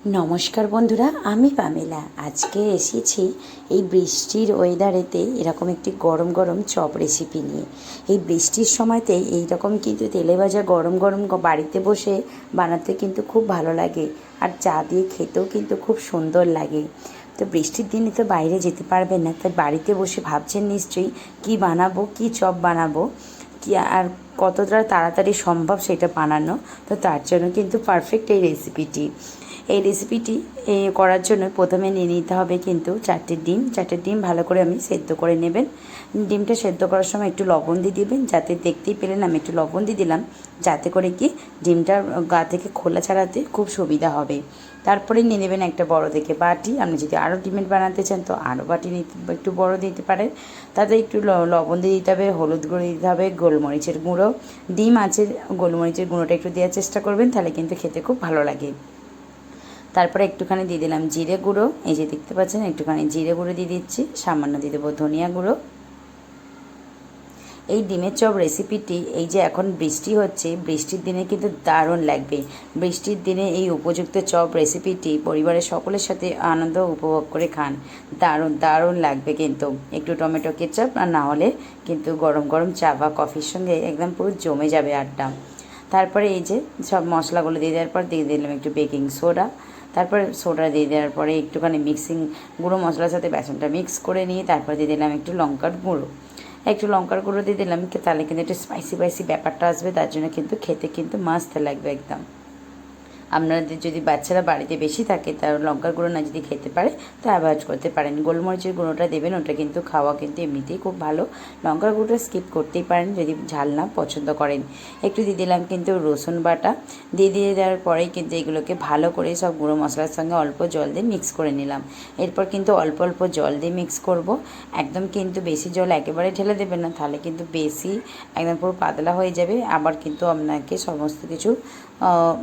নমস্কার বন্ধুরা, আমি পামেলা। আজকে এসেছি এই বৃষ্টির ওয়েদারেতে এরকম একটি গরম গরম চপ রেসিপি নিয়ে। এই বৃষ্টির সময়তে এই রকম কিন্তু তেলে ভাজা গরম গরম বাড়িতে বসে বানাতে কিন্তু খুব ভালো লাগে, আর চা দিয়ে খেতেও কিন্তু খুব সুন্দর লাগে। তো বৃষ্টির দিনে তো বাইরে যেতে পারবেন না, তাই বাড়িতে বসে ভাবছেন নিশ্চয়ই কী বানাবো, কী চপ বানাবো, কি আর কতটা তাড়াতাড়ি সম্ভব সেটা বানানো। তো তার জন্য কিন্তু পারফেক্ট এই রেসিপিটি। এই রেসিপিটি করার জন্য প্রথমে নিয়ে নিতে হবে কিন্তু 4টে ডিম। 4টে ডিম ভালো করে আমি সেদ্ধ করে নেবেন। ডিমটা সেদ্ধ করার সময় একটু লবণ দিয়ে দিবেন, যাতে দেখতেই পেলেন আমি একটু লবণ দিয়ে দিলাম, যাতে করে কি ডিমটার গা থেকে খোলা ছাড়াতে খুব সুবিধা হবে। তারপরে নিয়ে নেবেন একটা বড় দেখে বাটি। আপনি যদি আরও ডিমের বানাতে চান তো আরও বাটি নিতে একটু বড় দিতে পারেন। তাতে একটু লবণ দিয়ে দিতে হবে, হলুদ গুঁড়ো দিতে হবে, গোলমরিচের গুঁড়ো। ডিম আছে, গোলমরিচের গুঁড়োটা একটু দেওয়ার চেষ্টা করবেন, তাহলে কিন্তু খেতে খুব ভালো লাগে। তারপরে একটুখানি দিয়ে দিলাম জিরে গুঁড়ো, এই যে দেখতে পাচ্ছেন একটুখানি জিরে গুঁড়ো দিয়ে দিচ্ছি। সামান্য দিয়ে দেবো ধনিয়া গুঁড়ো। এই ডিমের চপ রেসিপিটি এই যে এখন বৃষ্টি হচ্ছে, বৃষ্টির দিনে কিন্তু দারুণ লাগবে। বৃষ্টির দিনে এই উপযুক্ত চপ রেসিপিটি পরিবারের সকলের সাথে আনন্দ উপভোগ করে খান, দারুণ দারুণ লাগবে কিন্তু। একটু টমেটো কেচাপ আর না হলে কিন্তু গরম গরম চা বা কফির সঙ্গে একদম পুরো জমে যাবে আড্ডা। তারপরে এই যে সব মশলাগুলো দিয়ে দেওয়ার পর দিয়ে দিলাম একটু বেকিং সোডা। তারপরে সোডা দিয়ে দেওয়ার পরে একটুখানি গুঁড়ো মশলার সাথে বেসনটা মিক্স করে নিয়ে তারপর দিয়ে দিলাম একটু লঙ্কার গুঁড়ো। একটু লঙ্কার গুঁড়ো দিয়ে দিলাম, তাহলে কিন্তু একটু স্পাইসি ব্যাপারটা আসবে, তার জন্য কিন্তু খেতে কিন্তু মাস্ত লাগবে একদম। আপনাদের যদি বাচ্চারা বাড়িতে বেশি থাকে, তার লঙ্কার গুঁড়ো না যদি খেতে পারে তো অ্যাভয়েড করতে পারেন। গোলমরিচের গুঁড়োটা দেবেন, ওটা কিন্তু খাওয়া কিন্তু এমনিতেই খুব ভালো। লঙ্কার গুঁড়োটা স্কিপ করতেই পারেন যদি ঝাল না পছন্দ করেন। একটু দিয়ে দিলাম কিন্তু রসুন বাটা। দিয়ে দেওয়ার পরেই কিন্তু এগুলোকে ভালো করে সব গুঁড়ো মশলার সঙ্গে অল্প জল দিয়ে মিক্স করে নিলাম। এরপর কিন্তু অল্প অল্প জল দিয়ে মিক্স করব। একদম কিন্তু বেশি জল একেবারে ঢেলে দেবেন না, তাহলে কিন্তু বেশি একদম পুরো পাতলা হয়ে যাবে, আবার কিন্তু আপনাকে সমস্ত কিছু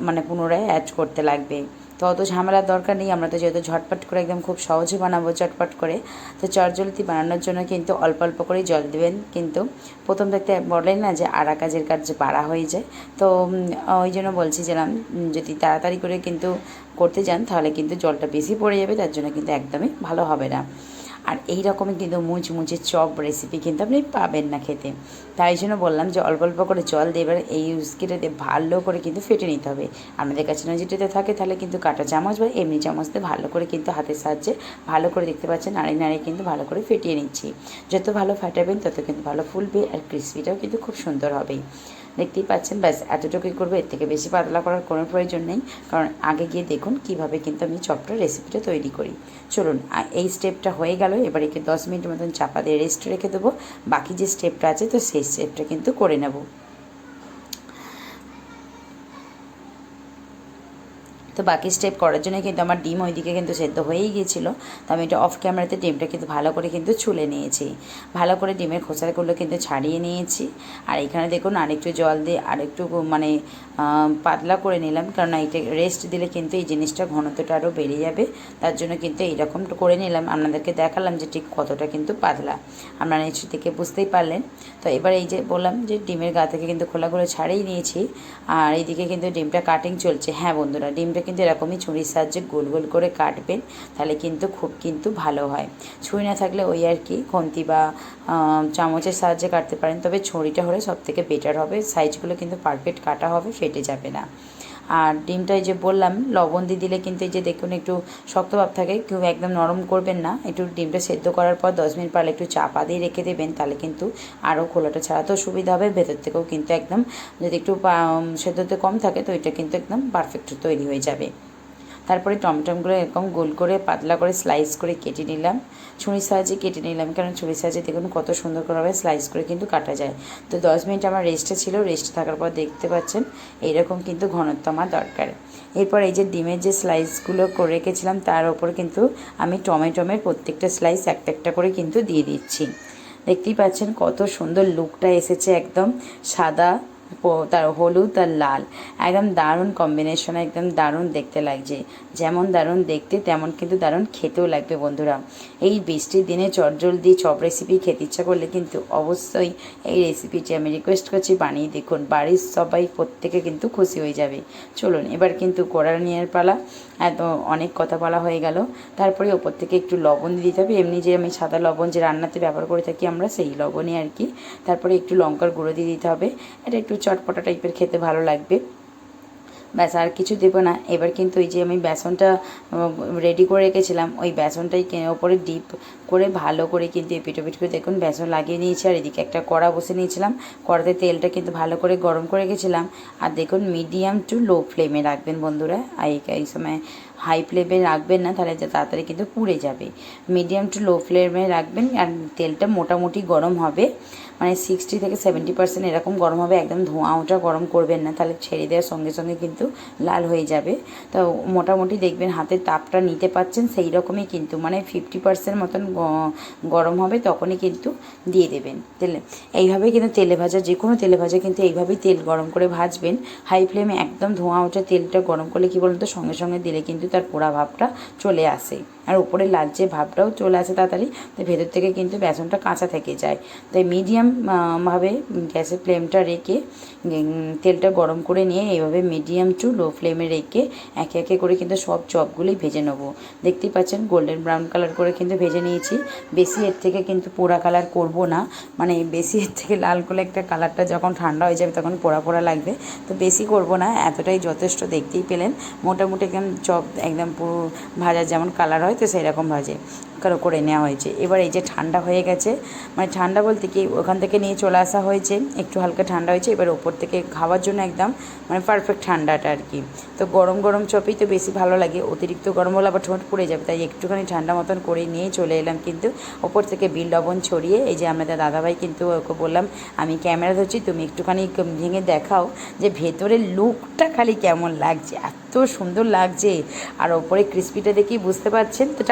মানে পুনরায় অ্যাড করতে লাগবে। তো অত ঝামেলার দরকার নেই, আমরা তো যেহেতু ঝটপট করে একদম খুব সহজে বানাবো চটপট করে। তো চটজলদি বানানোর জন্য কিন্তু অল্প অল্প করেই জল দেবেন। কিন্তু প্রথম থেকে বলেন না যে আড়া কাজের কাজ বাড়া হয়ে যায়, তো ওই জন্য বলছি যে যদি তাড়াতাড়ি করে কিন্তু করতে যান তাহলে কিন্তু জলটা বেশি পড়ে যাবে, তার জন্য কিন্তু একদমই ভালো হবে না। আর এই রকমই কিন্তু মুচমুচে চপ রেসিপি কিন্তু আপনি পাবেন না খেতে। তাই জন্য বললাম যে অল্প অল্প করে জল দিয়ে এবার এই স্কিটাতে ভালো করে কিন্তু ফেটে নিতে হবে। আমাদের কাছে না যেটাতে থাকে তাহলে কিন্তু কাঁটা চামচ বা এমনি চামচতে ভালো করে কিন্তু হাতের সাহায্যে ভালো করে দেখতে পাচ্ছেন নাড়িয়ে কিন্তু ভালো করে ফেটিয়ে নিচ্ছি। যত ভালো ফাটাবেন তত কিন্তু ভালো ফুলবে, আর ক্রিসপিটাও কিন্তু খুব সুন্দর হবে। দেখতেই পাচ্ছেন, ব্যাস এতটুকুই করবো, এর থেকে বেশি পাতলা করার কোনো প্রয়োজন নেই, কারণ আগে গিয়ে দেখুন কিভাবে কিন্তু আমি চপটা রেসিপিটা তৈরি করি। চলুন, এই স্টেপটা হয়ে গেল, এবার একে 10 মিনিট মতন চাপা দিয়ে রেস্ট রেখে দেবো। বাকি যে স্টেপটা আছে তো সেই স্টেপটা কিন্তু করে নেব। তো বাকি স্টেপ করার জন্য কিন্তু আমার ডিম ওইদিকে কিন্তু সেদ্ধ হয়েই গিয়েছিলো। তো আমি এটা অফ ক্যামেরাতে ডিমটা কিন্তু ভালো করে কিন্তু ছুলে নিয়েছি, ভালো করে ডিমের খোসাগুলো কিন্তু ছাড়িয়ে নিয়েছি। আর এখানে দেখুন আরেকটু জল দিয়ে আরেকটু মানে পাতলা করে নিলাম, কারণ এটা রেস্ট দিলে কিন্তু এই জিনিসটা ঘনত্বটা আরও বেড়ে যাবে। তার জন্য কিন্তু এইরকম করে নিলাম, আপনাদেরকে দেখালাম যে ঠিক কতটা কিন্তু পাতলা, আপনারা নিশ্চয় থেকে বুঝতেই পারলেন। তো এবার এই যে বললাম যে ডিমের গা থেকে কিন্তু খোলাগুলো ছাড়িয়ে নিয়েছি, আর এইদিকে কিন্তু ডিমটা কাটিং চলছে। হ্যাঁ বন্ধুরা, ডিমটা কিন্তু এরকমই ছুরির সাহায্যে গোল গোল করে কাটবেন, তাহলে কিন্তু খুব কিন্তু ভালো হয়। ছুরি না থাকলে ওই আর কি খুন্তি বা চামচের সাহায্যে কাটতে পারেন, তবে ছুরিটা হলে সবথেকে বেটার হবে, সাইজগুলো কিন্তু পারফেক্ট কাটা হবে, ফেটে যাবে না। আর ডিমটা এই যে বললাম লবণ দিয়ে দিলে কিন্তু এই যে দেখুন একটু শক্ত ভাব থাকে, কেউ একদম নরম করবেন না। একটু ডিমটা সেদ্ধ করার পর 10 মিনিট পর একটু চাপা দিয়ে রেখে দেবেন, তাহলে কিন্তু আরও খোলাটা ছাড়াতেও সুবিধা হবে, ভেতর থেকেও কিন্তু একদম যদি একটু সেদ্ধতে কম থাকে তো এটা কিন্তু একদম পারফেক্ট তৈরি হয়ে যাবে। তারপরে টমটমগুলো এরকম গোল করে পাতলা করে স্লাইস করে কেটে নিলাম, ছুরির সাহায্যে কেটে নিলাম, কারণ ছুরির সাহায্যে দেখুন কত সুন্দর করে স্লাইস করে কিন্তু কাটা যায়। তো 10 মিনিট আমার রেস্টে ছিল, রেস্টে থাকার পর দেখতে পাচ্ছেন এইরকম কিন্তু ঘনত্ব আমার দরকার। এরপর এই যে ডিমের যে স্লাইসগুলো করে রেখেছিলাম তার ওপর কিন্তু আমি টমেটোমের প্রত্যেকটা স্লাইস একটা একটা করে কিন্তু দিয়ে দিচ্ছি। দেখতেই পাচ্ছেন কত সুন্দর লুকটা এসেছে, একদম সাদা তার হলুদ আর লাল, একদম দারুণ কম্বিনেশন, একদম দারুণ দেখতে লাগছে। যেমন দারুণ দেখতে তেমন কিন্তু দারুণ খেতেও লাগবে বন্ধুরা। এই বৃষ্টির দিনে চটজলদি চপ রেসিপি খেতে ইচ্ছা করলে কিন্তু অবশ্যই এই রেসিপিটি আমি রিকোয়েস্ট করছি বানিয়ে দেখুন, বাড়ির সবাই প্রত্যেকে কিন্তু খুশি হয়ে যাবে। চলুন এবার কিন্তু কড়া নেওয়ার পালা। এত অনেক কথা বলা হয়ে গেল। তারপরে ওপর থেকে একটু লবণ দিয়ে দিতে হবে, এমনি যে আমি সাদা লবণ যে রান্নাতে ব্যবহার করে থাকি আমরা সেই লবণই আর কি। তারপরে একটু লঙ্কার গুঁড়ো দিয়ে দিতে হবে, এটা একটু চটপটা টাইপের খেতে ভালো লাগবে। ব্যাস আর কিছু দেবো না। এবার কিন্তু এই যে আমি বেসনটা রেডি করে রেখেছিলাম, ওই বেসনটাই ওপরে ডিপ করে ভালো করে কিন্তু এপিট ওপিট করে দেখুন বেসন লাগিয়ে নিয়েছি। আর এদিকে একটা কড়া বসে নিয়েছিলাম, কড়াতে তেলটা কিন্তু ভালো করে গরম করে রেখেছিলাম। আর দেখুন মিডিয়াম টু লো ফ্লেমে রাখবেন বন্ধুরা, এই সময় হাই ফ্লেমে রাখবেন না, তাহলে তাড়াতাড়ি কিন্তু পুড়ে যাবে। মিডিয়াম টু লো ফ্লেমে রাখবেন। আর তেলটা মোটামুটি গরম হবে, মানে 60 থেকে 70% এরকম গরম হবে। একদম ধোঁয়া ওটা গরম করবেন না, তাহলে ছেড়ে দেওয়ার সঙ্গে সঙ্গে কিন্তু লাল হয়ে যাবে। তো মোটামুটি দেখবেন হাতের তাপটা নিতে পারছেন, সেই রকমই কিন্তু মানে 50% মতন গরম হবে, তখনই কিন্তু দিয়ে দেবেন তেলে। এইভাবেই কিন্তু তেলে ভাজা, যে কোনো তেলে ভাজা কিন্তু এইভাবেই তেল গরম করে ভাজবেন। হাই ফ্লেমে একদম ধোঁয়া ওঠা তেলটা গরম করলে কী বলুন তো, সঙ্গে সঙ্গে দিলে কিন্তু তার পোড়া ভাবটা চলে আসে, আর উপরে লালচে ভাবটাও চলে আসে তাড়াতাড়ি। তো ভেতর থেকে কিন্তু বেসনটা কাঁচা থেকে যায়। তাই মিডিয়াম ভাবে গ্যাসের ফ্লেমটা রেখে তেলটা গরম করে নিয়ে এইভাবে মিডিয়াম টু লো ফ্লেমে রেখে একে একে করে কিন্তু সব চপগুলোই ভেজে নেবো। দেখতেই পাচ্ছেন গোল্ডেন ব্রাউন কালার করে কিন্তু ভেজে নিয়েছি। বেশি এর থেকে কিন্তু পোড়া কালার করব না, মানে বেশি এর থেকে লাল করে একটা কালারটা যখন ঠান্ডা হয়ে যাবে তখন পোড়া পোড়া লাগবে, তো বেশি করব না, এতটাই যথেষ্ট। দেখতেই পেলেন মোটামুটি একদম চপ একদম পুরো ভাজার যেমন কালার হয় তো সেই রকম ভাজে করে নেওয়া হয়েছে। এবার এই যে ঠান্ডা হয়ে গেছে, মানে ঠান্ডা বলতে কি ওখান থেকে নিয়ে চলে আসা হয়েছে, একটু হালকা ঠান্ডা হয়েছে। এবার ওপর থেকে খাওয়ার জন্য একদম মানে পারফেক্ট ঠান্ডাটা আর কি। তো গরম গরম চপই তো বেশি ভালো লাগে, অতিরিক্ত গরম হলে আবার ঠোঁট পুড়ে যাবে, তাই একটুখানি ঠান্ডা মতন করে নিয়েই চলে এলাম কিন্তু ওপর থেকে বিট লবণ ছড়িয়ে। এই যে আমাদের দাদাভাই কিন্তু ওকে বললাম আমি ক্যামেরা ধরছি, তুমি একটুখানি ভেঙে দেখাও যে ভেতরের লুকটা খালি কেমন লাগছে, এত সুন্দর লাগছে। আর ওপরে ক্রিস্পিটা দেখেই বুঝতে পারছেন। তো